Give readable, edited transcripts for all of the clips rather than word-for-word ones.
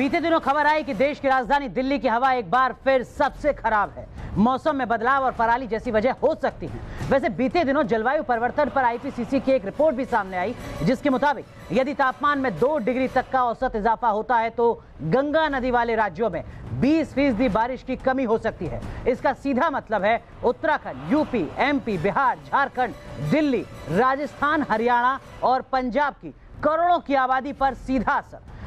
बीते दिनों खबर आई कि देश की राजधानी दिल्ली की हवा एक बार फिर सबसे खराब है। मौसम में बदलाव और पराली जैसी वजह हो सकती है। वैसे बीते दिनों जलवायु परिवर्तन पर आईपीसीसी की एक रिपोर्ट भी सामने आई, जिसके मुताबिक यदि तापमान में 2 डिग्री तक का औसत इजाफा होता है तो गंगा नदी वाले राज्यों में 20% बारिश की कमी हो सकती है। इसका सीधा मतलब है उत्तराखंड, यूपी, एमपी, बिहार, झारखंड, दिल्ली, राजस्थान, हरियाणा और पंजाब की करोड़ों की आबादी पर सीधा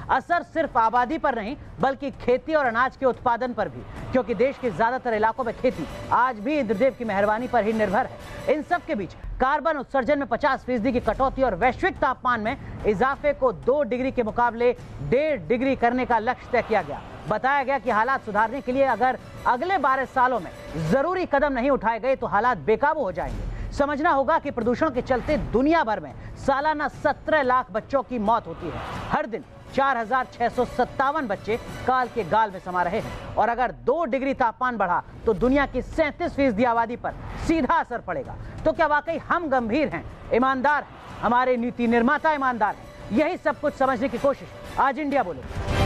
असर सिर्फ आबादी पर नहीं बल्कि खेती और अनाज के उत्पादन पर भी, क्योंकि देश के ज्यादातर इलाकों में खेती आज भी इंद्रदेव की मेहरबानी पर ही निर्भर है। इन सब के बीच कार्बन उत्सर्जन में 50% की कटौती और वैश्विक तापमान में इजाफे को 2 डिग्री के मुकाबले 1.5 डिग्री करने का लक्ष्य तय किया गया। बताया गया कि हालात सुधारने के लिए अगर अगले 12 सालों में जरूरी कदम नहीं उठाए गए तो हालात बेकाबू हो जाएंगे। समझना होगा कि प्रदूषण के चलते दुनिया भर में सालाना 17 लाख बच्चों की मौत होती है। हर दिन 4,657 बच्चे काल के गाल में समा रहे हैं और अगर 2 डिग्री तापमान बढ़ा तो दुनिया की 37% आबादी पर सीधा असर पड़ेगा। तो क्या वाकई हम गंभीर हैं, ईमानदार हैं, हमारे नीति निर्माता ईमानदार हैं? यही सब कुछ समझने की कोशिश आज इंडिया बोले।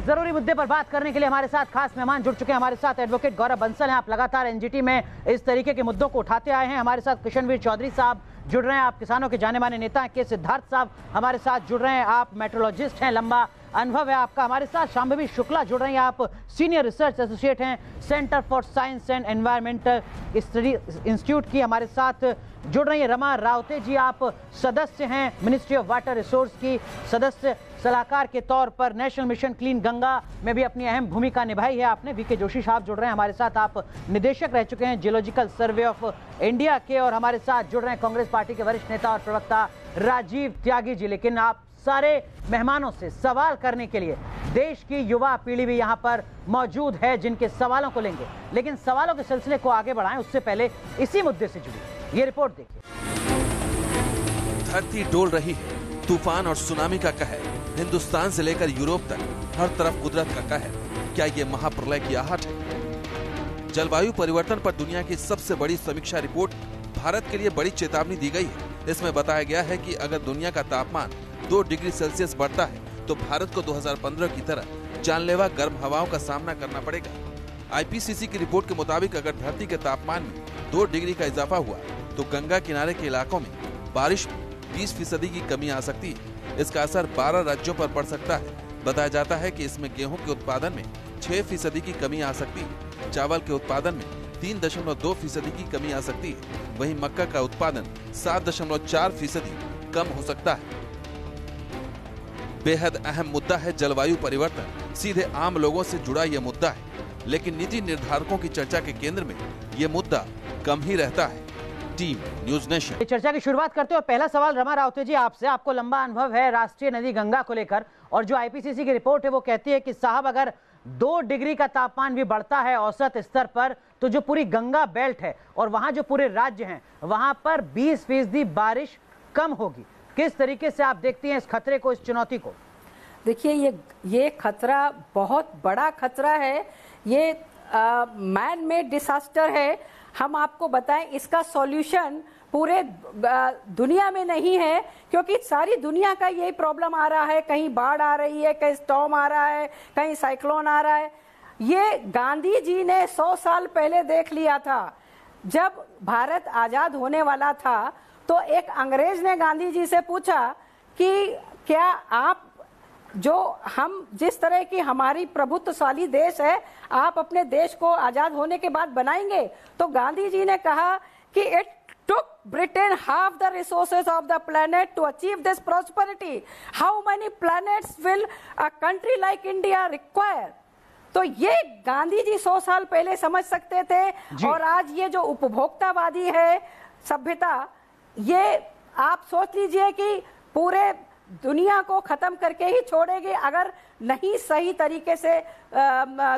जरूरी मुद्दे पर बात करने के लिए हमारे साथ खास मेहमान जुड़ चुके हैं। हमारे साथ एडवोकेट गौरव बंसल हैं। आप लगातार एनजीटी में इस तरीके के मुद्दों को उठाते आए हैं। हमारे साथ किशनवीर चौधरी साहब जुड़ रहे हैं, आप किसानों के जाने माने नेता हैं। के सिद्धार्थ साहब हमारे साथ जुड़ रहे हैं, आप मेट्रोलॉजिस्ट हैं, लंबा अनुभव है आपका। हमारे साथ शांभवी शुक्ला जुड़ रही हैं, आप सीनियर रिसर्च एसोसिएट हैं, centre for science and environmental study institute की हमारे साथ जुड़ रही हैं। रमा रावते जी, आप सदस्य हैं मिनिस्ट्री ऑफ वाटर रिसोर्स की, सदस्य सलाहकार के तौर पर नेशनल मिशन क्लीन गंगा में भी अपनी अहम भूमिका निभाई है आपने। वीके जोशी साहब जुड़ रहे हैं हमारे साथ, आप निदेशक रह चुके हैं जियोलॉजिकल सर्वे ऑफ इंडिया के, और हमारे साथ जुड़ रहे हैं कांग्रेस पार्टी के वरिष्ठ नेता और प्रवक्ता राजीव त्यागी जी। लेकिन आप सारे मेहमानों से सवाल करने के लिए देश की युवा पीढ़ी भी यहाँ पर मौजूद है, जिनके सवालों को लेंगे। लेकिन सवालों के सिलसिले को आगे बढ़ाएं उससे पहले इसी मुद्दे से जुड़ी ये रिपोर्ट देखिए। धरती डोल रही है, तूफान और सुनामी का कहर हिंदुस्तान से लेकर यूरोप तक हर तरफ कुदरत का कहर। क्या ये महाप्रलय की आहट है? जलवायु परिवर्तन पर दुनिया की सबसे बड़ी समीक्षा रिपोर्ट भारत के लिए बड़ी चेतावनी दी गई है। इसमें बताया गया है कि अगर दुनिया का तापमान 2 डिग्री सेल्सियस बढ़ता है तो भारत को 2015 की तरह जानलेवा गर्म हवाओं का सामना करना पड़ेगा। आईपीसीसी की रिपोर्ट के मुताबिक अगर धरती के तापमान में 2 डिग्री का इजाफा हुआ तो गंगा किनारे के इलाकों में बारिश में 20% की कमी आ सकती है। इसका असर 12 राज्यों पर पड़ सकता है। बताया जाता है कि इसमें गेहूं के उत्पादन में 6% की कमी आ सकती है, चावल के उत्पादन में 3.2% की कमी आ सकती है, वहीं मक्का का उत्पादन 7.4% कम हो सकता है। बेहद अहम मुद्दा है जलवायु परिवर्तन। सीधे आम लोगों से जुड़ा यह मुद्दा है, लेकिन नीति निर्धारकों की चर्चा के केंद्र में यह मुद्दा कम ही रहता है। टीम न्यूज़ नेशन चर्चा की शुरुआत करते हो। पहला सवाल रमा रावते जी आपसे, आपको लंबा अनुभव है राष्ट्रीय नदी गंगा को लेकर, और जो आईपीसीसी की रिपोर्ट है वो कहती है कि साहब अगर 2 डिग्री का तापमान भी बढ़ता है औसत स्तर पर तो जो पूरी गंगा बेल्ट है और वहां जो पूरे राज्य हैं वहां पर 20% बारिश कम होगी। किस तरीके से आप देखती हैं इस खतरे को, इस चुनौती को? देखिए, ये खतरा बहुत बड़ा खतरा है। ये मैन मेड डिसास्टर है। हम आपको बताएं, इसका सॉल्यूशन पूरे दुनिया में नहीं है, क्योंकि सारी दुनिया का यही प्रॉब्लम आ रहा है। कहीं बाढ़ आ रही है, कहीं स्टॉर्म आ रहा है, कहीं साइक्लोन आ रहा है। ये गांधी जी ने 100 साल पहले देख लिया था। जब भारत आजाद होने वाला था तो एक अंग्रेज ने गांधी जी से पूछा कि क्या आप जो हम जिस तरह की हमारी प्रभुत्वशाली देश है, आप अपने देश को आजाद होने के बाद बनाएंगे? तो गांधी जी ने कहा कि it took Britain half the resources of the planet to achieve this prosperity. How many planets will a country like India require? तो ये गांधी जी 100 साल पहले समझ सकते थे। और आज ये जो उपभोक्तावादी है सभ्यता, ये आप सोच लीजिए कि पूरे दुनिया को खत्म करके ही छोड़ेगी अगर नहीं सही तरीके से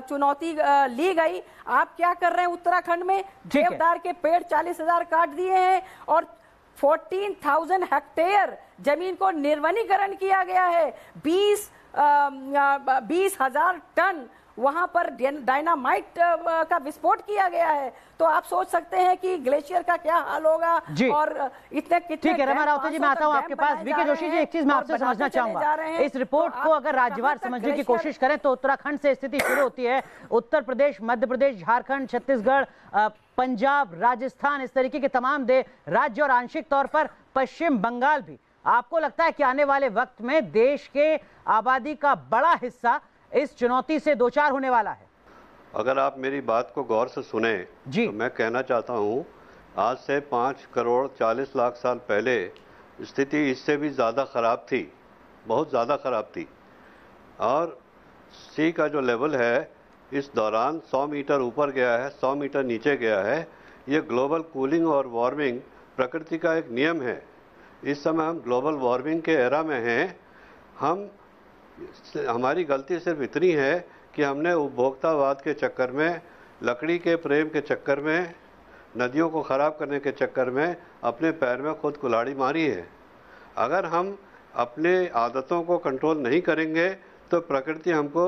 चुनौती ली गई। आप क्या कर रहे हैं उत्तराखंड में? देवदार के पेड़ 40,000 काट दिए हैं और 14,000 हेक्टेयर जमीन को निर्वनीकरण किया गया है। 20 20,000 टन वहां पर डायनामाइट का विस्फोट किया गया है। तो आप सोच सकते हैं कि ग्लेशियर का क्या हाल होगा। और इतने कितने ठीक है रमा रावत जी, मैं आता हूं आपके पास। वीके जोशी जी, एक चीज मैं आपसे समझना चाहूंगा, इस रिपोर्ट को अगर राज्यवार समझने की कोशिश करें तो उत्तराखंड से स्थिति शुरू होती है, उत्तर प्रदेश, मध्य प्रदेश, झारखंड, छत्तीसगढ़, पंजाब, राजस्थान, इस तरीके के तमाम राज्य और आंशिक तौर पर पश्चिम बंगाल भी। आपको लगता है कि आने वाले वक्त में देश के आबादी का बड़ा हिस्सा इस चुनौती से दो चार होने वाला है? अगर आप मेरी बात को गौर से सुने तो मैं कहना चाहता हूं, आज से 5 करोड़ 40 लाख साल पहले स्थिति इससे भी ज़्यादा ख़राब थी, बहुत ज़्यादा ख़राब थी। और सी का जो लेवल है इस दौरान 100 मीटर ऊपर गया है, 100 मीटर नीचे गया है। ये ग्लोबल कूलिंग और वार्मिंग प्रकृति का एक नियम है। इस समय हम ग्लोबल वार्मिंग के एरा में हैं। हमारी गलती सिर्फ इतनी है कि हमने उपभोक्तावाद के चक्कर में, लकड़ी के फ्रेम के चक्कर में, नदियों को ख़राब करने के चक्कर में अपने पैर में खुद कुल्हाड़ी मारी है। अगर हम अपने आदतों को कंट्रोल नहीं करेंगे तो प्रकृति हमको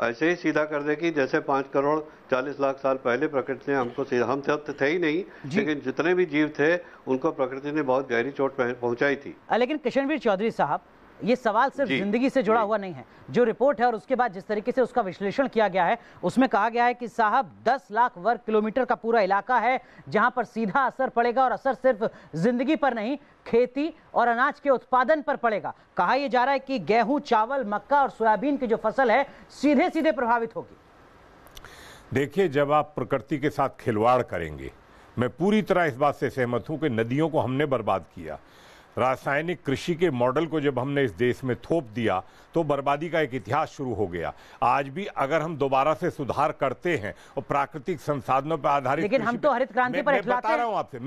ऐसे ही सीधा कर देगी जैसे 5 करोड़ 40 लाख साल पहले प्रकृति ने हमको सीधा, हम तो थे ही नहीं, लेकिन जितने भी जीव थे उनको प्रकृति ने बहुत गहरी चोट पहुंचाई थी। लेकिन किशनवीर चौधरी साहब, ये सवाल सिर्फ जिंदगी से जुड़ा हुआ नहीं है। जो रिपोर्ट है और उसके बाद जिस तरीके से उसका विश्लेषण किया गया है, उसमें कहा गया है कि साहब 10 लाख वर्ग किलोमीटर का पूरा इलाका है जहां पर सीधा असर पड़ेगा, और असर सिर्फ जिंदगी पर नहीं, खेती और अनाज के उत्पादन पर पड़ेगा। कहा यह जा रहा है कि गेहूं, चावल, मक्का और सोयाबीन की जो फसल है सीधे सीधे प्रभावित होगी। देखिए, जब आप प्रकृति के साथ खिलवाड़ करेंगे, मैं पूरी तरह इस बात से सहमत हूं कि नदियों को हमने बर्बाद किया। रासायनिक कृषि के मॉडल को जब हमने इस देश में थोप दिया तो बर्बादी का एक इतिहास शुरू हो गया। आज भी अगर हम दोबारा से सुधार करते हैं और प्राकृतिक संसाधनों पर आधारित, लेकिन हम तो हरित क्रांति पर इठलाते हैं।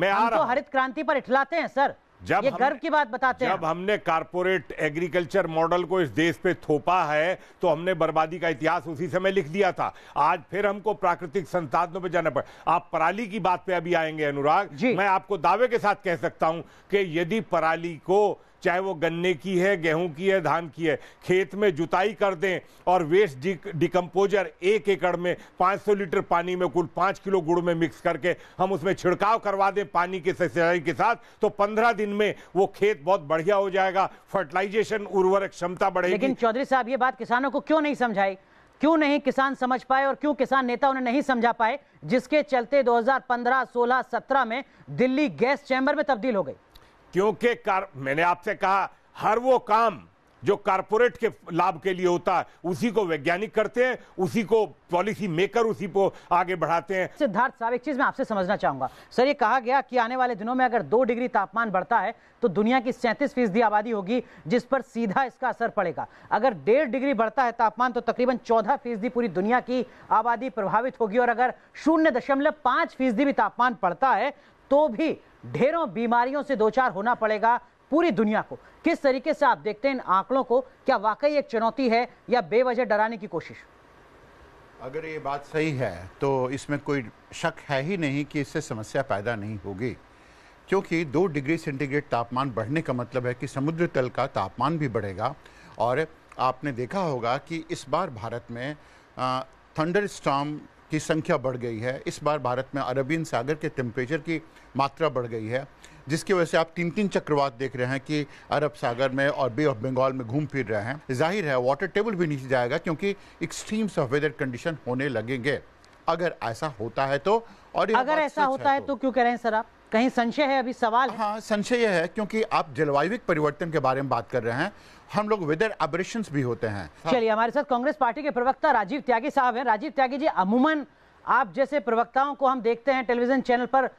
हम तो हरित क्रांति पर इठलाते हैं सर, ये गर्व की बात बताते हैं। जब हमने कारपोरेट एग्रीकल्चर मॉडल को इस देश पे थोपा है तो हमने बर्बादी का इतिहास उसी समय लिख दिया था। आज फिर हमको प्राकृतिक संसाधनों पे जाना पड़ा। आप पराली की बात पे अभी आएंगे अनुराग, मैं आपको दावे के साथ कह सकता हूं कि यदि पराली को, चाहे वो गन्ने की है, गेहूं की है, धान की है, खेत में जुताई कर दें और वेस्ट डिकम्पोजर 1 एकड़ में 500 लीटर पानी में कुल 5 किलो गुड़ में मिक्स करके हम उसमें छिड़काव करवा दें पानी के सिंचाई के साथ, तो 15 दिन में वो खेत बहुत बढ़िया हो जाएगा, फर्टिलाइजेशन, उर्वरक क्षमता बढ़ेगी। लेकिन चौधरी साहब, ये बात किसानों को क्यों नहीं समझाई? क्यों नहीं किसान समझ पाए और क्यों किसान नेता उन्हें नहीं समझा पाए, जिसके चलते 2015, 16, 17 में दिल्ली गैस चैम्बर में तब्दील हो गई? क्योंकि मैंने आपसे कहा, हर वो काम जो कारपोरेट के लाभ के लिए होता है उसी को वैज्ञानिक करते हैं, उसी को पॉलिसी मेकर उसी को आगे बढ़ाते हैं। सिद्धार्थ साहब, एक चीज मैं आपसे समझना चाहूंगा सर, ये कहा गया कि आने वाले दिनों में अगर 2 डिग्री तापमान बढ़ता है तो दुनिया की 37% आबादी होगी जिस पर सीधा इसका असर पड़ेगा। अगर 1.5 डिग्री बढ़ता है तापमान तो तकरीबन 14% पूरी दुनिया की आबादी प्रभावित होगी, और अगर 0.5% भी तापमान बढ़ता है तो भी ढेरों बीमारियों से दो चार होना पड़ेगा पूरी दुनिया को। किस तरीके से आप देखते हैं इन आंकड़ों को? क्या वाकई एक चुनौती है या बेवजह डराने की कोशिश? अगर ये बात सही है तो इसमें कोई शक है ही नहीं कि इससे समस्या पैदा नहीं होगी, क्योंकि 2 डिग्री सेंटीग्रेड तापमान बढ़ने का मतलब है कि समुद्र तल का तापमान भी बढ़ेगा। और आपने देखा होगा कि इस बार भारत में थंडर स्टॉर्म की संख्या बढ़ गई है। इस बार भारत में अरबियन सागर के टेम्परेचर की मात्रा बढ़ गई है, जिसकी वजह से आप 3 चक्रवात देख रहे हैं कि अरब सागर में और बे ऑफ बंगाल में घूम फिर रहे हैं। जाहिर है वाटर टेबल भी नीचे जाएगा क्योंकि एक्सट्रीम्स ऑफ वेदर कंडीशन होने लगेंगे। अगर ऐसा होता है तो, और अगर ऐसा होता है तो क्यों कह रहे हैं सर आप? कहीं संशय है? अभी सवाल हाँ, संशय है क्योंकि आप जलवायु परिवर्तन के बारे में बात कर रहे हैं, हम लोग वेदर एबरेशंस भी होते हैं। चलिए, हमारे साथ कांग्रेस पार्टी के प्रवक्ता राजीव त्यागी साहब हैं। राजीव त्यागी जी, अमूमन आप जैसे प्रवक्ताओं को हम देखते हैं टेलीविजन चैनल पर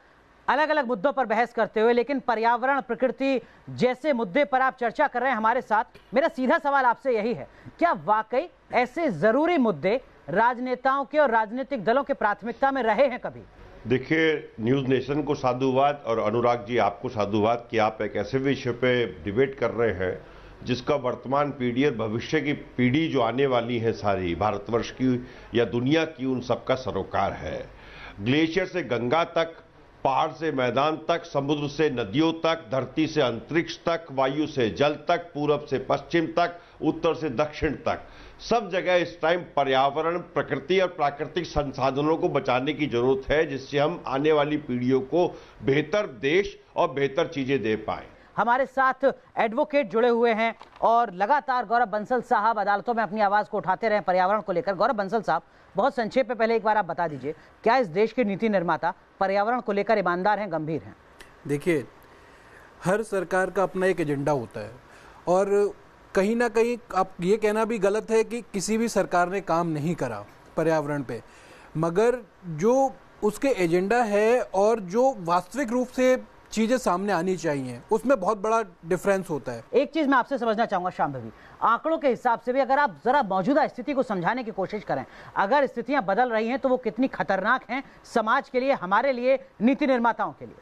अलग अलग मुद्दों पर बहस करते हुए, लेकिन पर्यावरण, प्रकृति जैसे मुद्दे पर आप चर्चा कर रहे हैं हमारे साथ। मेरा सीधा सवाल आपसे यही है, क्या वाकई ऐसे जरूरी मुद्दे राजनेताओं के और राजनीतिक दलों के प्राथमिकता में रहे हैं कभी? देखिए, न्यूज नेशन को साधुवाद और अनुराग जी आपको साधुवाद कि आप एक ऐसे विषय पे डिबेट कर रहे हैं जिसका वर्तमान पीढ़ी और भविष्य की पीढ़ी जो आने वाली है सारी भारतवर्ष की या दुनिया की, उन सबका सरोकार है। ग्लेशियर से गंगा तक, पहाड़ से मैदान तक, समुद्र से नदियों तक, धरती से अंतरिक्ष तक, वायु से जल तक, पूरब से पश्चिम तक, उत्तर से दक्षिण तक, सब जगह इस टाइम पर्यावरण, प्रकृति और प्राकृतिक संसाधनों को बचाने की जरूरत है, जिससे हम आने वाली पीढ़ियों को बेहतर देश और बेहतर चीजें दे पाए। हमारे साथ एडवोकेट जुड़े हुए हैं और लगातार गौरव बंसल साहब अदालतों में अपनी आवाज को उठाते रहे पर्यावरण को लेकर। गौरव बंसल साहब, बहुत संक्षेप में पहले एक बार आप बता दीजिए, क्या इस देश के नीति निर्माता पर्यावरण को लेकर ईमानदार हैं, गंभीर हैं? देखिए, हर सरकार का अपना एक एजेंडा होता है और कहीं ना कहीं आप ये कहना भी गलत है कि किसी भी सरकार ने काम नहीं करा पर्यावरण पे, मगर जो उसके एजेंडा है और जो वास्तविक रूप से चीजें सामने आनी चाहिए, उसमें बहुत बड़ा डिफरेंस होता है। एक चीज मैं आपसे समझना चाहूंगा शांभवी, आंकड़ों के हिसाब से भी अगर आप जरा मौजूदा स्थिति को समझाने की कोशिश करें, अगर स्थितियां बदल रही हैं तो वो कितनी खतरनाक हैं समाज के लिए, हमारे लिए, नीति निर्माताओं के लिए?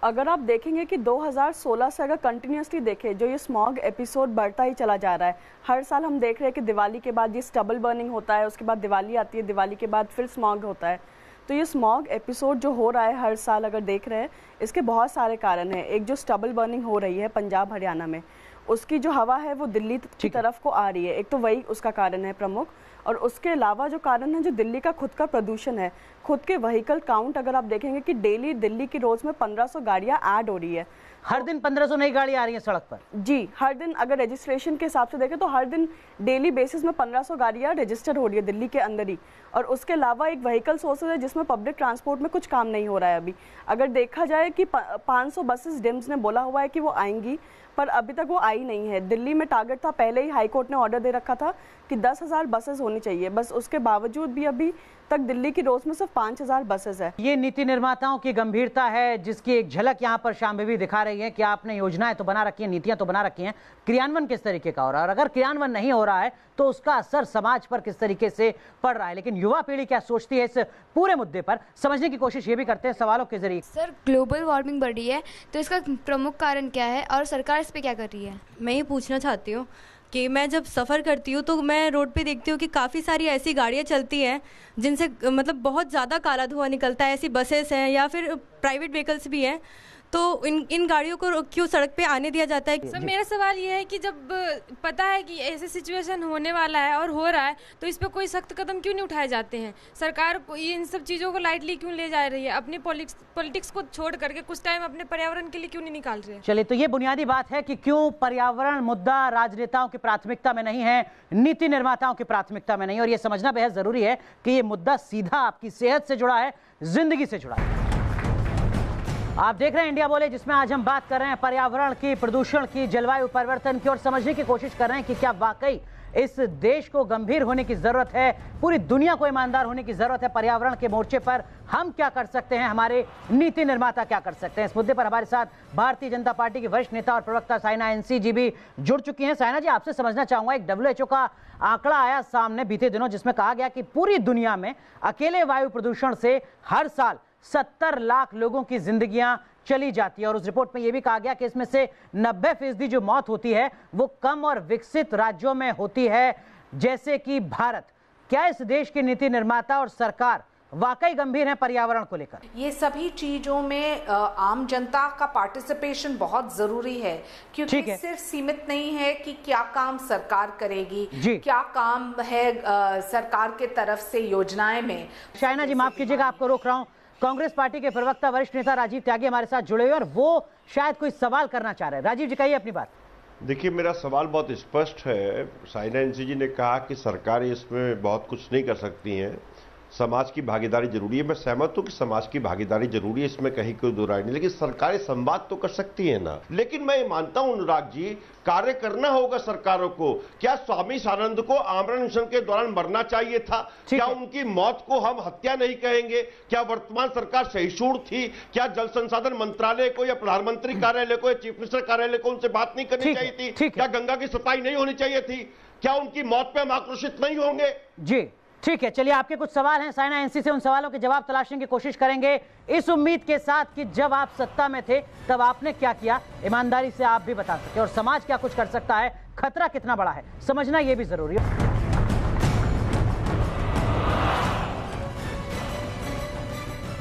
अगर आप देखेंगे कि 2016 से अगर कंटिन्यूसली देखें, जो ये स्मॉग एपिसोड बढ़ता ही चला जा रहा है। हर साल हम देख रहे हैं कि दिवाली के बाद ये स्टबल बर्निंग होता है, उसके बाद दिवाली आती है, दिवाली के बाद फिर स्मॉग होता है। तो ये स्मॉग एपिसोड जो हो रहा है हर साल अगर देख रहे हैं, इसके बहुत सारे कारण हैं। एक जो स्टबल बर्निंग हो रही है पंजाब हरियाणा में, उसकी जो हवा है वो दिल्ली की तरफ को आ रही है, एक तो वही उसका कारण है प्रमुख। और उसके अलावा जो कारण है, जो दिल्ली का खुद का प्रदूषण है, खुद के व्हीकल काउंट अगर आप देखेंगे कि डेली दिल्ली की रोज में 1500 गाड़ियां ऐड हो रही है। हर दिन 1500 नई गाड़ियां आ रही हैं सड़क पर? जी, हर दिन अगर रजिस्ट्रेशन के हिसाब से देखें तो हर दिन डेली बेसिस में 1500 गाड़ियां रजिस्टर हो रही है दिल्ली के अंदर ही। और उसके अलावा एक व्हीकल सोर्सेज है जिसमें पब्लिक ट्रांसपोर्ट में कुछ काम नहीं हो रहा है अभी। अगर देखा जाए कि 500 बसेस डिम्स ने बोला हुआ है कि वो आएंगी, पर अभी तक वो आई नहीं है। दिल्ली में टारगेट था, पहले ही हाई कोर्ट ने ऑर्डर दे रखा था कि 10,000 बसेस होनी चाहिए, बस उसके बावजूद भी अभी तक दिल्ली की रोज में सिर्फ 5,000 बसेस है। ये नीति निर्माताओं की गंभीरता है जिसकी एक झलक यहाँ पर शांभवी दिखा रही है कि आपने योजनाएं तो बना रखी हैं, नीतियां तो बना रखी हैं, क्रियान्वयन किस तरीके का हो रहा है, और अगर क्रियान्वयन नहीं हो रहा है तो उसका असर समाज पर किस तरीके से पड़ रहा है। लेकिन युवा पीढ़ी क्या सोचती है इस पूरे मुद्दे पर, समझने की कोशिश ये भी करते हैं सवालों के जरिए। सर, ग्लोबल वार्मिंग बढ़ रही है तो इसका प्रमुख कारण क्या है और सरकार इस पे क्या कर रही है? मैं ये पूछना चाहती हूँ कि मैं जब सफ़र करती हूँ तो मैं रोड पे देखती हूँ कि काफ़ी सारी ऐसी गाड़ियाँ चलती हैं जिनसे मतलब बहुत ज़्यादा काला धुआं निकलता है। ऐसी बसेस हैं या फिर प्राइवेट व्हीकल्स भी हैं, तो इन गाड़ियों को क्यों सड़क पे आने दिया जाता है? सर, मेरा सवाल ये है कि जब पता है कि ऐसे सिचुएशन होने वाला है और हो रहा है, तो इस पे कोई सख्त कदम क्यों नहीं उठाए जाते हैं? सरकार इन सब चीज़ों को लाइटली क्यों ले जा रही है? अपने पॉलिटिक्स को छोड़ करके कुछ टाइम अपने पर्यावरण के लिए क्यों नहीं निकाल रहे? चलिए, तो ये बुनियादी बात है कि क्यों पर्यावरण मुद्दा राजनेताओं की प्राथमिकता में नहीं है, नीति निर्माताओं की प्राथमिकता में नहीं। और ये समझना बेहद जरूरी है कि ये मुद्दा सीधा आपकी सेहत से जुड़ा है, जिंदगी से जुड़ा है। आप देख रहे हैं इंडिया बोले, जिसमें आज हम बात कर रहे हैं पर्यावरण की, प्रदूषण की, जलवायु परिवर्तन की, और समझने की कोशिश कर रहे हैं कि क्या वाकई इस देश को गंभीर होने की जरूरत है, पूरी दुनिया को ईमानदार होने की जरूरत है पर्यावरण के मोर्चे पर। हम क्या कर सकते हैं, हमारे नीति निर्माता क्या कर सकते हैं? इस मुद्दे पर हमारे साथ भारतीय जनता पार्टी की वरिष्ठ नेता और प्रवक्ता साइना एनसी जी भी जुड़ चुकी हैं। साइना जी, आपसे समझना चाहूंगा, एक WHO का आंकड़ा आया सामने बीते दिनों जिसमें कहा गया कि पूरी दुनिया में अकेले वायु प्रदूषण से हर साल 70 लाख लोगों की जिंदगियां चली जाती है। और उस रिपोर्ट में यह भी कहा गया कि इसमें से 90% जो मौत होती है वो कम और विकसित राज्यों में होती है, जैसे कि भारत। क्या इस देश के नीति निर्माता और सरकार वाकई गंभीर है पर्यावरण को लेकर? ये सभी चीजों में आम जनता का पार्टिसिपेशन बहुत जरूरी है, क्योंकि सिर्फ सीमित नहीं है कि क्या काम सरकार करेगी, क्या काम है सरकार के तरफ से योजनाएं में। शाइना जी, माफ कीजिएगा आपको रोक रहा हूं। कांग्रेस पार्टी के प्रवक्ता वरिष्ठ नेता राजीव त्यागी हमारे साथ जुड़े हुए और वो शायद कोई सवाल करना चाह रहे हैं। राजीव जी, कहिए अपनी बात। देखिए, मेरा सवाल बहुत स्पष्ट है। साइना एनसी जी ने कहा कि सरकार इसमें बहुत कुछ नहीं कर सकती है, समाज की भागीदारी जरूरी है। मैं सहमत हूं कि समाज की भागीदारी जरूरी है, इसमें कहीं कोई दो राय नहीं, लेकिन सरकारें संवाद तो कर सकती है ना। लेकिन मैं मानता हूं अनुराग जी, कार्य करना होगा सरकारों को। क्या स्वामी सानंद को आमरण अनशन के दौरान मरना चाहिए था? क्या उनकी मौत को हम हत्या नहीं कहेंगे? क्या वर्तमान सरकार सहिष्णु थी? क्या जल संसाधन मंत्रालय को या प्रधानमंत्री कार्यालय को या चीफ मिनिस्टर कार्यालय को उनसे बात नहीं करनी चाहिए थी? क्या गंगा की सफाई नहीं होनी चाहिए थी? क्या उनकी मौत पर हम आक्रोशित नहीं होंगे? जी ठीक है, चलिए आपके कुछ सवाल हैं साइना एनसी से, उन सवालों के जवाब तलाशने की कोशिश करेंगे, इस उम्मीद के साथ कि जब आप सत्ता में थे तब आपने क्या किया, ईमानदारी से आप भी बता सके, और समाज क्या कुछ कर सकता है, खतरा कितना बड़ा है, समझना यह भी जरूरी है।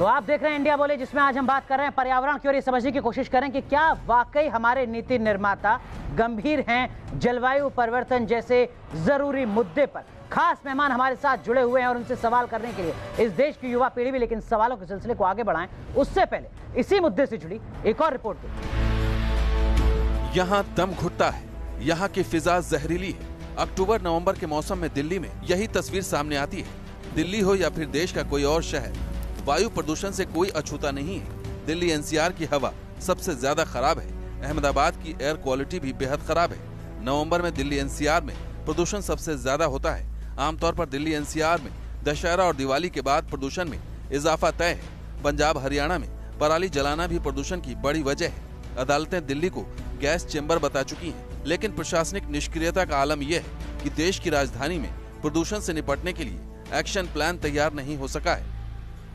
तो आप देख रहे हैं इंडिया बोले, जिसमें आज हम बात कर रहे हैं पर्यावरण की और ये समझने की कोशिश करें कि क्या वाकई हमारे नीति निर्माता गंभीर हैं जलवायु परिवर्तन जैसे जरूरी मुद्दे पर। खास मेहमान हमारे साथ जुड़े हुए हैं और उनसे सवाल करने के लिए इस देश की युवा पीढ़ी भी लेकिन सवालों के सिलसिले को आगे बढ़ाएं उससे पहले इसी मुद्दे से जुड़ी एक और रिपोर्ट देखें। यहाँ दम घुटता है, यहाँ की फिजा जहरीली है। अक्टूबर नवंबर के मौसम में दिल्ली में यही तस्वीर सामने आती है। दिल्ली हो या फिर देश का कोई और शहर, वायु प्रदूषण से कोई अछूता नहीं है। दिल्ली एनसीआर की हवा सबसे ज्यादा खराब है। अहमदाबाद की एयर क्वालिटी भी बेहद खराब है। नवंबर में दिल्ली एनसीआर में प्रदूषण सबसे ज्यादा होता है। आमतौर पर दिल्ली एनसीआर में दशहरा और दिवाली के बाद प्रदूषण में इजाफा तय है। पंजाब हरियाणा में पराली जलाना भी प्रदूषण की बड़ी वजह है। अदालतें दिल्ली को गैस चेंबर बता चुकी हैं, लेकिन प्रशासनिक निष्क्रियता का आलम यह है कि देश की राजधानी में प्रदूषण से निपटने के लिए एक्शन प्लान तैयार नहीं हो सका है।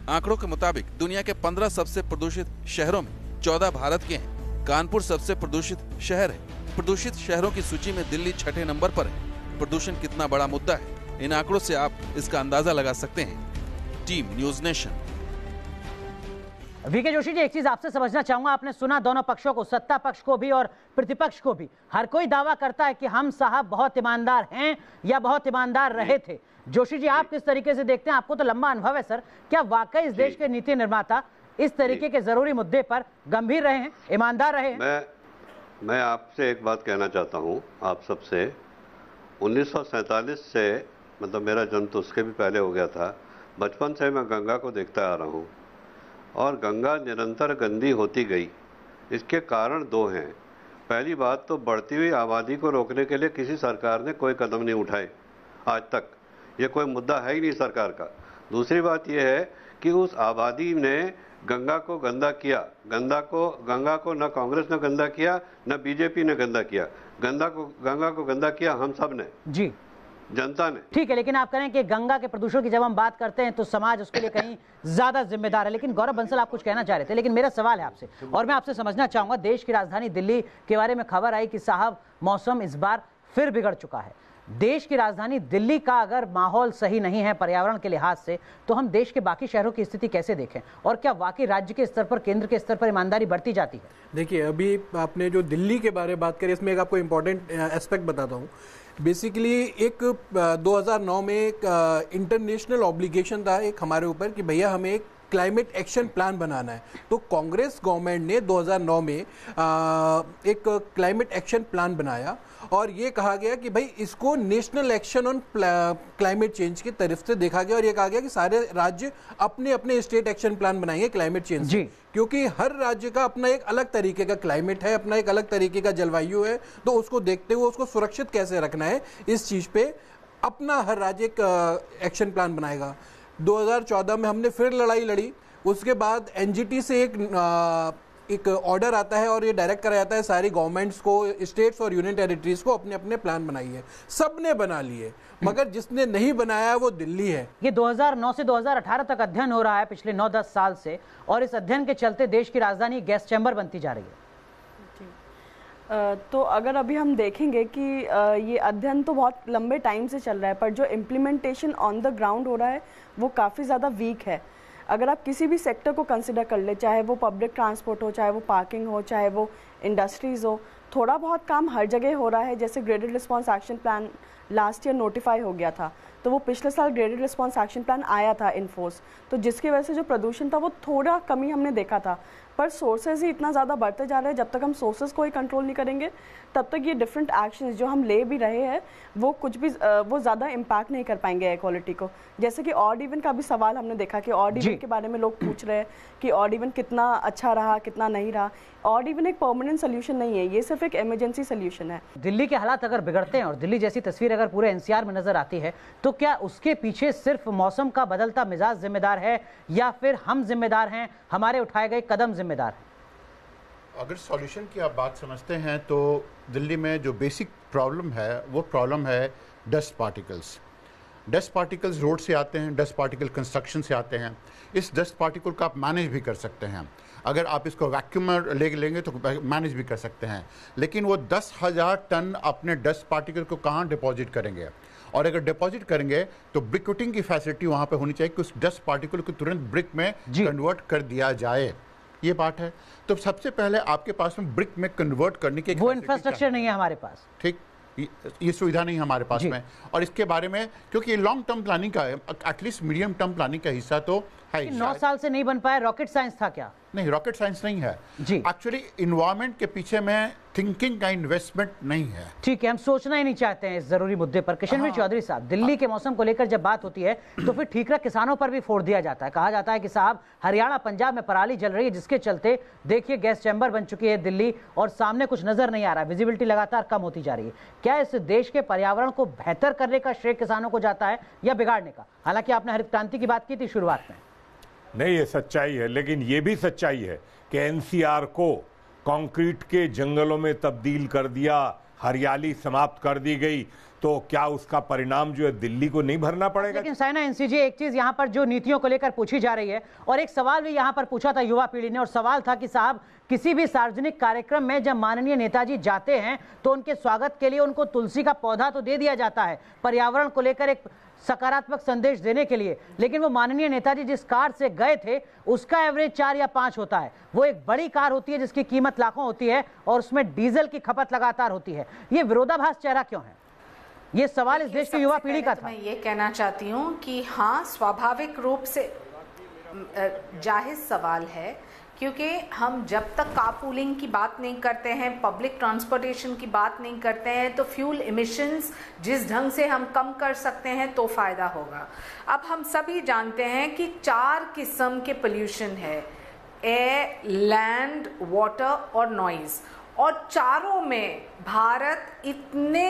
आंकड़ों के मुताबिक दुनिया के 15 सबसे प्रदूषित शहरों में 14 भारत के हैं। कानपुर सबसे प्रदूषित शहर है। प्रदूषित शहरों की सूची में दिल्ली 6ठे नंबर पर है। प्रदूषण कितना बड़ा मुद्दा है, इन आंकड़ों से आप इसका अंदाजा लगा सकते हैं। Team news nation. VK Joshi ji, एक चीज आपसे समझना चाहूंगा, आपने सुना दोनों पक्षों को, सत्ता पक्ष को भी और प्रतिपक्ष को भी। हर कोई दावा करता है कि हम साहब बहुत ईमानदार हैं या बहुत ईमानदार रहे थे। जोशी जी, आप किस तरीके से देखते हैं? आपको तो लंबा अनुभव है सर। क्या वाकई इस देश के नीति निर्माता इस तरीके के जरूरी मुद्दे पर गंभीर रहे हैं, ईमानदार रहे हैं? मैं आपसे एक बात कहना चाहता हूं, आप सबसे 1947 से, मतलब मेरा जन्म तो उसके भी पहले हो गया था। बचपन से मैं गंगा को देखता आ रहा हूं और गंगा निरंतर गंदी होती गई। इसके कारण दो हैं। पहली बात तो बढ़ती हुई आबादी को रोकने के लिए किसी सरकार ने कोई कदम नहीं उठाए आज तक। ये कोई मुद्दा है ही नहीं सरकार का। दूसरी बात यह है कि उस आबादी ने गंगा को गंदा किया। गंगा को न कांग्रेस ने गंदा किया, न बीजेपी ने गंदा किया। गंगा को गंदा किया हम सब ने, जी, जनता ने। ठीक है, लेकिन आप करें कि गंगा के प्रदूषण की जब हम बात करते हैं तो समाज उसके लिए कहीं ज्यादा जिम्मेदार है। लेकिन गौरव बंसल, आप कुछ कहना चाह रहे थे, लेकिन मेरा सवाल है आपसे, और मैं आपसे समझना चाहूंगा, देश की राजधानी दिल्ली के बारे में खबर आई कि साहब मौसम इस बार फिर बिगड़ चुका है। देश की राजधानी दिल्ली का अगर माहौल सही नहीं है पर्यावरण के लिहाज से, तो हम देश के बाकी शहरों की स्थिति कैसे देखें? और क्या वाकई राज्य के स्तर पर, केंद्र के स्तर पर ईमानदारी बढ़ती जाती है? देखिए, अभी आपने जो दिल्ली के बारे में बात करी, इसमें एक आपको इम्पोर्टेंट एस्पेक्ट बताता हूँ। बेसिकली एक 2009 में एक इंटरनेशनल ऑब्लिगेशन था एक हमारे ऊपर कि भैया हमें एक क्लाइमेट एक्शन प्लान बनाना है। तो कांग्रेस गवर्नमेंट ने 2009 में एक क्लाइमेट एक्शन प्लान बनाया और ये कहा गया कि भाई इसको national action on climate change की तरफ से देखा गया और ये कहा गया कि सारे राज्य अपने अपने स्टेट एक्शन प्लान बनाएंगे क्लाइमेट चेंज से, क्योंकि हर राज्य का अपना एक अलग तरीके का क्लाइमेट है, अपना एक अलग तरीके का जलवायु है। तो उसको देखते हुए उसको सुरक्षित कैसे रखना है, इस चीज पे अपना हर राज्य एक एक्शन प्लान बनाएगा। 2014 में हमने फिर लड़ाई लड़ी। उसके बाद एनजीटी से एक ऑर्डर आता है और ये डायरेक्ट करा जाता है सारी गवर्नमेंट्स को, स्टेट्स और यूनियन टेरिटरीज को अपने अपने प्लान बनाइए। सबने बना लिए, मगर जिसने नहीं बनाया वो दिल्ली है। ये 2009 से 2018 तक अध्ययन हो रहा है पिछले 9-10 साल से, और इस अध्ययन के चलते देश की राजधानी गैस चैम्बर बनती जा रही है। तो अगर अभी हम देखेंगे कि ये अध्ययन तो बहुत लंबे टाइम से चल रहा है, पर जो इम्प्लीमेंटेशन ऑन द ग्राउंड हो रहा है वो काफ़ी ज़्यादा वीक है। अगर आप किसी भी सेक्टर को कंसिडर कर ले, चाहे वो पब्लिक ट्रांसपोर्ट हो, चाहे वो पार्किंग हो, चाहे वो इंडस्ट्रीज़ हो, थोड़ा बहुत काम हर जगह हो रहा है। जैसे graded response action plan last year notify हो गया था, तो वो पिछले साल ग्रेडेड रिस्पॉन्स एक्शन प्लान आया था इन फोर्स, तो जिसकी वजह से जो प्रदूषण था वो थोड़ा कमी हमने देखा था। पर सोर्सेज ही इतना ज़्यादा बढ़ते जा रहे हैं, जब तक हम सोर्सेज को ही कंट्रोल नहीं करेंगे तब तक ये डिफरेंट एक्शंस जो हम ले भी रहे हैं वो कुछ भी वो ज़्यादा इम्पैक्ट नहीं कर पाएंगे एयर क्वालिटी को। जैसे कि ऑड इवन का भी सवाल हमने देखा कि ऑड इवन के बारे में लोग पूछ रहे हैं कि ऑड इवन कितना अच्छा रहा, कितना नहीं रहा। ऑड इवन एक परमानेंट सोल्यूशन नहीं है, ये सिर्फ एक इमरजेंसी सोल्यूशन है। दिल्ली के हालात अगर बिगड़ते हैं और दिल्ली जैसी तस्वीर अगर पूरे एनसीआर में नजर आती है, तो क्या उसके पीछे सिर्फ मौसम का बदलता मिजाज जिम्मेदार है या फिर हम जिम्मेदार हैं, हमारे उठाए गए कदम जिम्मेदार हैं? अगर सॉल्यूशन की आप बात समझते हैं तो दिल्ली में जो बेसिक प्रॉब्लम है वो प्रॉब्लम है dust particles. Dust particles road से आते हैं, डस्ट पार्टिकल कंस्ट्रक्शन से आते हैं। इस डस्ट पार्टिकल को आप मैनेज भी कर सकते हैं, अगर आप इसको वैक्यूमर ले लेंगे तो मैनेज भी कर सकते हैं। लेकिन वो 10,000 टन अपने डस्ट पार्टिकल को कहाँ डिपॉजिट करेंगे? और अगर डिपॉजिट करेंगे तो ब्रिककोटिंग की फैसिलिटी वहां पे होनी चाहिए कि उस डस्ट पार्टिकल को तुरंत ब्रिक में कन्वर्ट कर दिया जाए। ये बात है। तो सबसे पहले आपके पास में ब्रिक में कन्वर्ट करने की वो इंफ्रास्ट्रक्चर नहीं है हमारे पास, ठीक, ये सुविधा नहीं हमारे पास में। और इसके बारे में क्योंकि ये लॉन्ग टर्म प्लानिंग का है, एटलीस्ट मीडियम टर्म प्लानिंग का हिस्सा तो है। 9 साल से नहीं बन पाया, रॉकेट साइंस था क्या? नहीं, रॉकेट साइंस नहीं है जी। एक्चुअली इन्वायरमेंट के पीछे में थिंकिंग का इन्वेस्टमेंट नहीं है। ठीक है, हम सोचना ही नहीं चाहते हैं इस जरूरी मुद्दे पर। किशनवीर चौधरी साहब, दिल्ली के मौसम को लेकर जब बात होती है तो फिर ठीकरा किसानों पर भी फोड़ दिया जाता है। कहा जाता है कि साहब हरियाणा पंजाब में पराली जल रही है, जिसके चलते देखिए गैस चैम्बर बन चुकी है दिल्ली और सामने कुछ नजर नहीं आ रहा है, विजिबिलिटी लगातार कम होती जा रही है। क्या इस देश के पर्यावरण को बेहतर करने का श्रेय किसानों को जाता है या बिगाड़ने का? हालांकि आपने हरित क्रांति की बात की थी शुरुआत में। नहीं, ये सच्चाई है, लेकिन ये भी सच्चाई है कि एनसीआर को कंक्रीट के जंगलों में तब्दील कर दिया, हरियाली समाप्त कर दी गई, तो क्या उसका परिणाम जो है दिल्ली को नहीं भरना पड़ेगा? लेकिन साइना एनसीजी, एक चीज यहाँ पर जो नीतियों को लेकर पूछी जा रही है और एक सवाल भी यहाँ पर पूछा था युवा पीढ़ी ने, और सवाल था कि साहब किसी भी सार्वजनिक कार्यक्रम में जब माननीय नेताजी जाते हैं तो उनके स्वागत के लिए उनको तुलसी का पौधा तो दे दिया जाता है, पर्यावरण को लेकर एक सकारात्मक संदेश देने के लिए, लेकिन वो माननीय नेताजी जिस कार से गए थे उसका एवरेज 4 या 5 होता है। वो एक बड़ी कार होती है जिसकी कीमत लाखों होती है और उसमें डीजल की खपत लगातार होती है। ये विरोधाभास चेहरा क्यों है? ये सवाल इस देश की युवा पीढ़ी का था। मैं ये कहना चाहती हूँ कि हाँ, स्वाभाविक रूप से जाहिर सवाल है, क्योंकि हम जब तक कारपूलिंग की बात नहीं करते हैं, पब्लिक ट्रांसपोर्टेशन की बात नहीं करते हैं, तो फ्यूल इमिशंस जिस ढंग से हम कम कर सकते हैं तो फ़ायदा होगा। अब हम सभी जानते हैं कि 4 किस्म के पोल्यूशन है, एयर, लैंड, वाटर और नॉइज़, और चारों में भारत इतने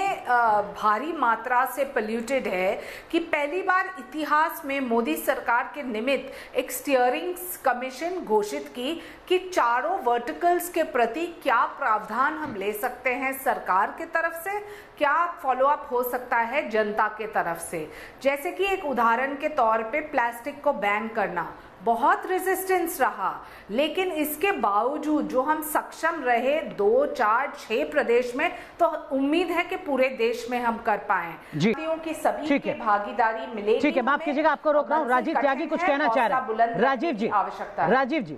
भारी मात्रा से पोल्यूटेड है कि पहली बार इतिहास में मोदी सरकार के निमित्त एक स्टीयरिंग कमीशन घोषित की कि चारों वर्टिकल्स के प्रति क्या प्रावधान हम ले सकते हैं सरकार की तरफ से, क्या फॉलोअप हो सकता है जनता के तरफ से। जैसे कि एक उदाहरण के तौर पे प्लास्टिक को बैन करना, बहुत रेजिस्टेंस रहा, लेकिन इसके बावजूद जो हम सक्षम रहे 2, 4, 6 प्रदेश में, तो उम्मीद है कि पूरे देश में हम कर पाए कि सभी की भागीदारी मिलेगी। ठीक है, माफ कीजिएगा आपको रोक रहा हूँ। राजीव त्यागी कुछ कहना चाह रहे हैं। राजीव जी, आवश्यकता। राजीव जी,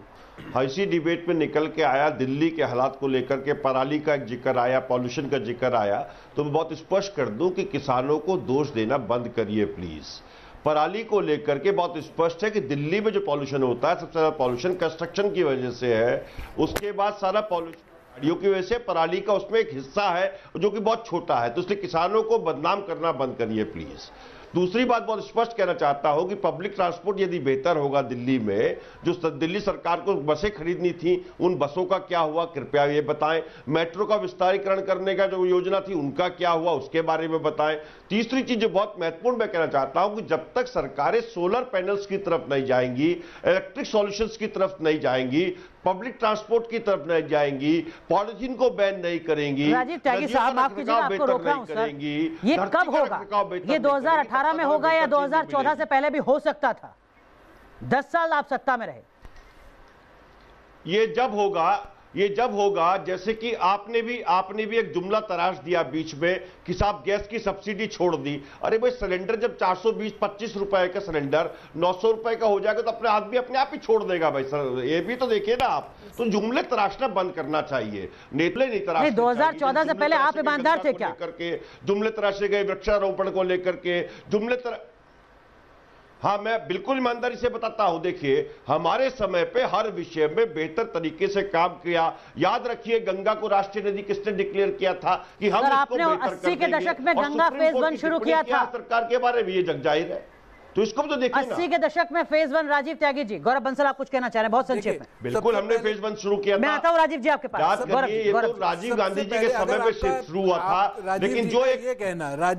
इसी डिबेट में निकल के आया दिल्ली के हालात को लेकर के, पराली का एक जिक्र आया, पॉल्यूशन का जिक्र आया, तो मैं बहुत स्पष्ट कर दूं कि किसानों को दोष देना बंद करिए प्लीज। पराली को लेकर के बहुत स्पष्ट है कि दिल्ली में जो पॉल्यूशन होता है, सबसे ज्यादा पॉल्यूशन कंस्ट्रक्शन की वजह से है, उसके बाद सारा पॉल्यूशन गाड़ियों की वजह से, पराली का उसमें एक हिस्सा है जो कि बहुत छोटा है, तो इसलिए किसानों को बदनाम करना बंद करिए प्लीज। दूसरी बात बहुत स्पष्ट कहना चाहता हूं कि पब्लिक ट्रांसपोर्ट यदि बेहतर होगा दिल्ली में, जो दिल्ली सरकार को बसें खरीदनी थी उन बसों का क्या हुआ कृपया ये बताएं। मेट्रो का विस्तारीकरण करने का जो योजना थी उनका क्या हुआ उसके बारे में बताएं। तीसरी चीज जो बहुत महत्वपूर्ण मैं कहना चाहता हूं कि जब तक सरकारें सोलर पैनल्स की तरफ नहीं जाएंगी, इलेक्ट्रिक सॉल्यूशंस की तरफ नहीं जाएंगी, पब्लिक ट्रांसपोर्ट की तरफ नहीं जाएंगी, पॉलिथीन को बैन नहीं करेंगी, राजीव त्यागी साहब माफ कीजिएगा आपको रोक रहा हूं सर, ये कब होगा? ये 2018 में होगा या 2014 से पहले भी हो सकता था? 10 साल आप सत्ता में रहे। ये जब होगा जैसे कि आपने भी एक जुमला तराश दिया बीच में कि साहब गैस की सब्सिडी छोड़ दी। अरे भाई सिलेंडर जब 420-25 रुपए का सिलेंडर 900 रुपए का हो जाएगा तो अपने आदमी अपने आप ही छोड़ देगा भाई सर, ये भी तो देखिए ना आप। तो जुमले तराशना बंद करना चाहिए, नेतले नहीं तराशने। 2014 से पहले आप ईमानदार थे क्या? करके जुमले तराशे गए, वृक्षारोपण को लेकर के जुमले हाँ, मैं बिल्कुल ईमानदारी से बताता हूं। देखिए, हमारे समय पे हर विषय में बेहतर तरीके से काम किया। याद रखिए गंगा को राष्ट्रीय नदी किसने डिक्लेयर किया था कि हम इसको बेहतर कर देंगे। 80 के दशक में गंगा फेज 1 शुरू किया था सरकार के बारे में, ये जग जाहिर है, तो इसको भी तो देखिए ना। 80 के दशक में फेज 1। राजीव त्यागी जी, गौरव बंसल आप कुछ कहना चाह रहे हैं बहुत संक्षेप में? बिल्कुल, हमने फेज 1 शुरू किया था। मैं आता हूं राजीव जी आपके पास। ये तो राजीव गांधी जी के समय में शुरू हुआ था, लेकिन जो एक कहना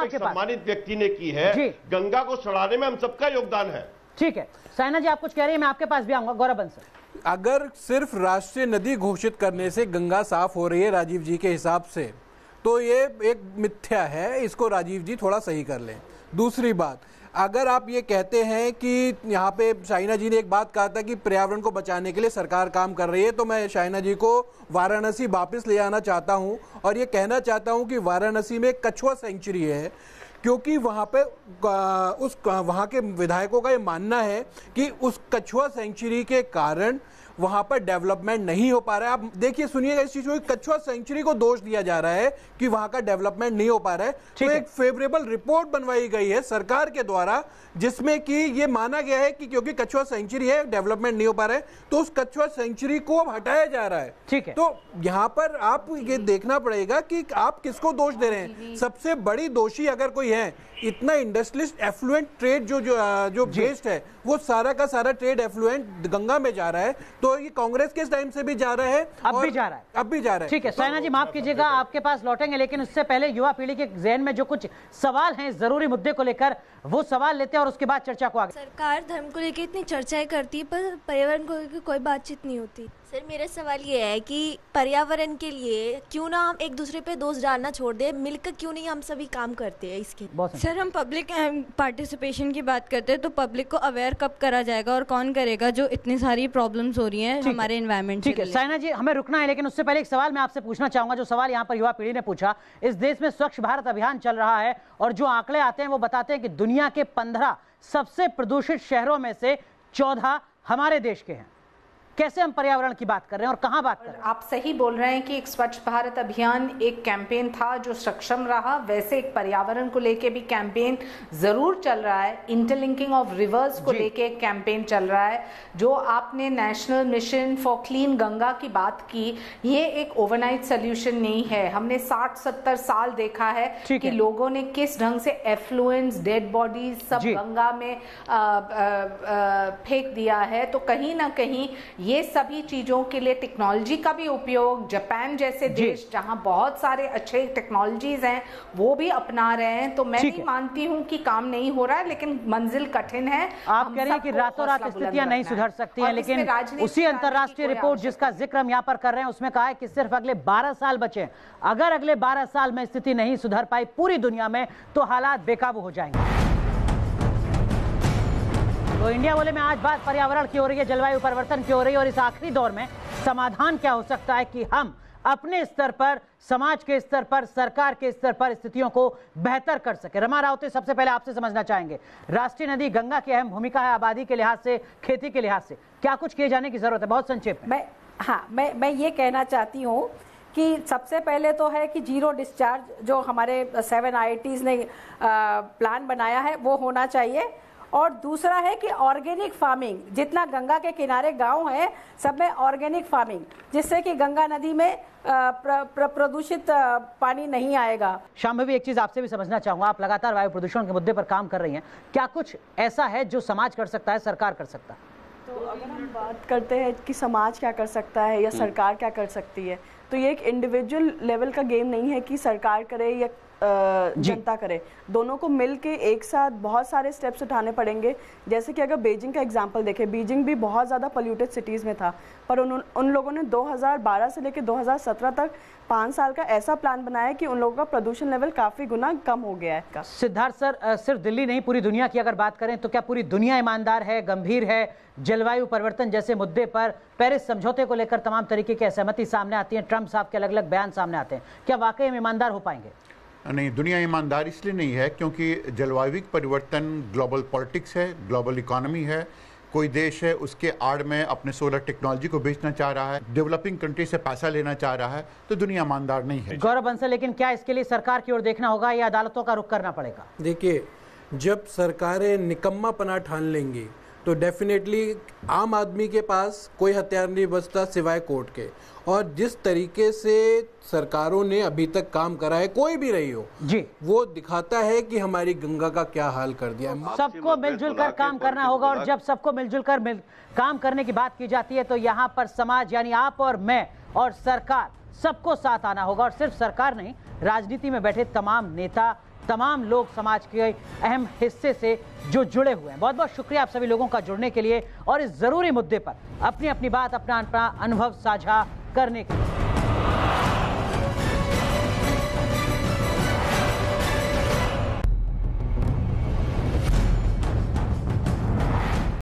सम्मानित व्यक्ति ने की है, गंगा को सड़ाने में हम सबका योगदान है। ठीक है, साइना जी आप कुछ कह रही है, मैं आपके पास भी आऊंगा। गौरव बंसल, अगर सिर्फ राष्ट्रीय नदी घोषित करने से गंगा साफ हो रही है राजीव जी के हिसाब से, तो ये एक मिथ्या है, इसको राजीव जी थोड़ा सही कर लें। दूसरी बात, अगर आप ये कहते हैं कि यहाँ पे शाइना जी ने एक बात कहा था कि पर्यावरण को बचाने के लिए सरकार काम कर रही है, तो मैं शाइना जी को वाराणसी वापस ले आना चाहता हूँ और ये कहना चाहता हूँ कि वाराणसी में कछुआ सेंचुरी है क्योंकि वहां पे वहां के विधायकों का ये मानना है कि उस कछुआ सेंचुरी के कारण वहां पर डेवलपमेंट नहीं हो पा रहा है। आप देखिए, सुनिएगा इस चीज को, कछुआ सेंचुरी को दोष दिया जा रहा है कि वहां का डेवलपमेंट नहीं हो पा रहा है। तो एक फेवरेबल रिपोर्ट बनवाई गई है सरकार के द्वारा, जिसमें कि ये माना गया है कि क्योंकि कछुआ सेंचुरी है, डेवलपमेंट नहीं हो पा रहा है, तो उस कछुआ सेंचुरी को अब हटाया जा रहा है। ठीक है, तो यहाँ पर आप ये देखना पड़ेगा कि आप किसको दोष दे रहे हैं। सबसे बड़ी दोषी अगर कोई है, इतना इंडस्ट्रियलिस्ट एफ्लुएंट ट्रेड जो बेस्ड है, वो सारा का सारा ट्रेड एफ्लुएंट गंगा में जा रहा है। तो ये कांग्रेस के टाइम से भी जा रहा है, अब भी जा रहा है। ठीक है सायना जी, माफ कीजिएगा, आपके पास लौटेंगे, लेकिन उससे पहले युवा पीढ़ी के जहन में जो कुछ सवाल हैं जरूरी मुद्दे को लेकर, वो सवाल लेते हैं और उसके बाद चर्चा को आगे। सरकार धर्म को लेकर इतनी चर्चाएं करती है पर पर्यावरण को लेकर कोई बातचीत नहीं होती। सर मेरा सवाल ये है कि पर्यावरण के लिए क्यों ना हम एक दूसरे पे दोष डालना छोड़ दें, मिलकर क्यों नहीं हम सभी काम करते हैं इसके। सर हम पब्लिक पार्टिसिपेशन की बात करते हैं, तो पब्लिक को अवेयर कब करा जाएगा और कौन करेगा जो इतनी सारी प्रॉब्लम्स हो रही हैं हमारे एनवायरमेंट। ठीक है सायना जी, हमें रुकना है, लेकिन उससे पहले एक सवाल मैं आपसे पूछना चाहूंगा, जो सवाल यहाँ पर युवा पीढ़ी ने पूछा। इस देश में स्वच्छ भारत अभियान चल रहा है और जो आंकड़े आते हैं वो बताते हैं कि दुनिया के 15 सबसे प्रदूषित शहरों में से 14 हमारे देश के हैं। कैसे हम पर्यावरण की बात कर रहे हैं और कहां बात कर रहे हैं? आप सही बोल रहे हैं कि एक स्वच्छ भारत अभियान एक कैंपेन था जो सक्षम रहा, वैसे एक पर्यावरण को लेके भी कैंपेन जरूर चल रहा है। इंटरलिंकिंग ऑफ रिवर्स को लेके एक कैंपेन चल रहा है। जो आपने national mission for clean Ganga की बात की, ये एक ओवरनाइट सोल्यूशन नहीं है। हमने 60-70 साल देखा है कि लोगों ने किस ढंग से एफ्लुएंस, डेड बॉडीज सब गंगा में फेंक दिया है। तो कहीं ना कहीं ये सभी चीजों के लिए टेक्नोलॉजी का भी उपयोग, जापान जैसे देश जहां बहुत सारे अच्छे टेक्नोलॉजीज हैं वो भी अपना रहे हैं। तो मैं नहीं मानती हूं कि काम नहीं हो रहा है, लेकिन मंजिल कठिन है। आप कह रहे हैं कि रातों रात स्थितियां नहीं सुधर सकती हैं, लेकिन उसी अंतर्राष्ट्रीय रिपोर्ट जिसका जिक्र हम यहाँ पर कर रहे हैं उसमें कहा है कि सिर्फ अगले 12 साल बचे। अगर अगले 12 साल में स्थिति नहीं सुधर पाई पूरी दुनिया में तो हालात बेकाबू हो जाएंगे। तो इंडिया बोले में आज बात पर्यावरण की हो रही है, जलवायु परिवर्तन की हो रही है, और इस आखिरी दौर में समाधान क्या हो सकता है कि हम अपने स्तर पर, समाज के स्तर पर, सरकार के स्तर पर स्थितियों को बेहतर कर सके। रमा रावते, सबसे पहले आपसे समझना चाहेंगे, राष्ट्रीय नदी गंगा की अहम भूमिका है आबादी के लिहाज से, खेती के लिहाज से, क्या कुछ किए जाने की जरूरत है? बहुत संक्षेप में। मैं ये कहना चाहती हूँ कि सबसे पहले तो है कि जीरो डिस्चार्ज जो हमारे 7 IITs ने प्लान बनाया है वो होना चाहिए। और दूसरा है कि ऑर्गेनिक फार्मिंग, जितना गंगा के किनारे गांव है सब में ऑर्गेनिक फार्मिंग, जिससे कि गंगा नदी में प्रदूषित पानी नहीं आएगा। शांभवी, एक चीज आपसे भी समझना चाहूंगा, आप लगातार वायु प्रदूषण के मुद्दे पर काम कर रही हैं, क्या कुछ ऐसा है जो समाज कर सकता है, सरकार कर सकता है? तो अगर हम बात करते हैं कि समाज क्या कर सकता है या सरकार क्या कर सकती है, तो ये एक इंडिविजुअल लेवल का गेम नहीं है कि सरकार करे या जनता करे। दोनों को मिलके एक साथ बहुत सारे स्टेप्स उठाने पड़ेंगे। जैसे कि अगर बीजिंग का एग्जांपल देखें, बीजिंग भी बहुत ज़्यादा पोल्यूटेड सिटीज़ में था, पर उन लोगों ने 2012 से लेकर 2017 तक 5 साल का ऐसा प्लान बनाया कि उन लोगों का प्रदूषण लेवल काफ़ी गुना कम हो गया है। सिद्धार्थ सर, सिर्फ दिल्ली नहीं पूरी दुनिया की अगर बात करें तो क्या पूरी दुनिया ईमानदार है, गंभीर है? जलवायु परिवर्तन जैसे मुद्दे पर पेरिस समझौते को लेकर तमाम तरीके की असहमति सामने आती है, ट्रंप साहब के अलग अलग बयान सामने आते हैं, क्या वाकई हम ईमानदार हो पाएंगे? नहीं, दुनिया ईमानदार इसलिए नहीं है क्योंकि जलवायु परिवर्तन ग्लोबल पॉलिटिक्स है, ग्लोबल इकोनॉमी है। कोई देश है उसके आड़ में अपने सोलर टेक्नोलॉजी को बेचना चाह रहा है, डेवलपिंग कंट्री से पैसा लेना चाह रहा है, तो दुनिया ईमानदार नहीं है। गौरव बंसल, लेकिन क्या इसके लिए सरकार की ओर देखना होगा या अदालतों का रुख करना पड़ेगा? देखिए, जब सरकारें निकम्मापना ठान लेंगी तो डेफिनेटली आम आदमी के पास कोई हथियार नहीं बचता सिवाय कोर्ट के। और जिस तरीके से सरकारों ने अभी तक काम करा है, कोई भी रही हो जी, वो दिखाता है कि हमारी गंगा का क्या हाल कर दिया है। सबको मिलजुल कर काम करना होगा, और जब सबको मिलजुल कर काम करने की बात की जाती है तो यहाँ पर समाज यानी आप और मैं और सरकार सबको साथ आना होगा। और सिर्फ सरकार नहीं, राजनीति में बैठे तमाम नेता, तमाम लोग समाज के अहम हिस्से से जो जुड़े हुए हैं। बहुत बहुत शुक्रिया आप सभी लोगों का जुड़ने के लिए और इस जरूरी मुद्दे पर अपनी अपनी बात, अपना अनुभव साझा करने के लिए।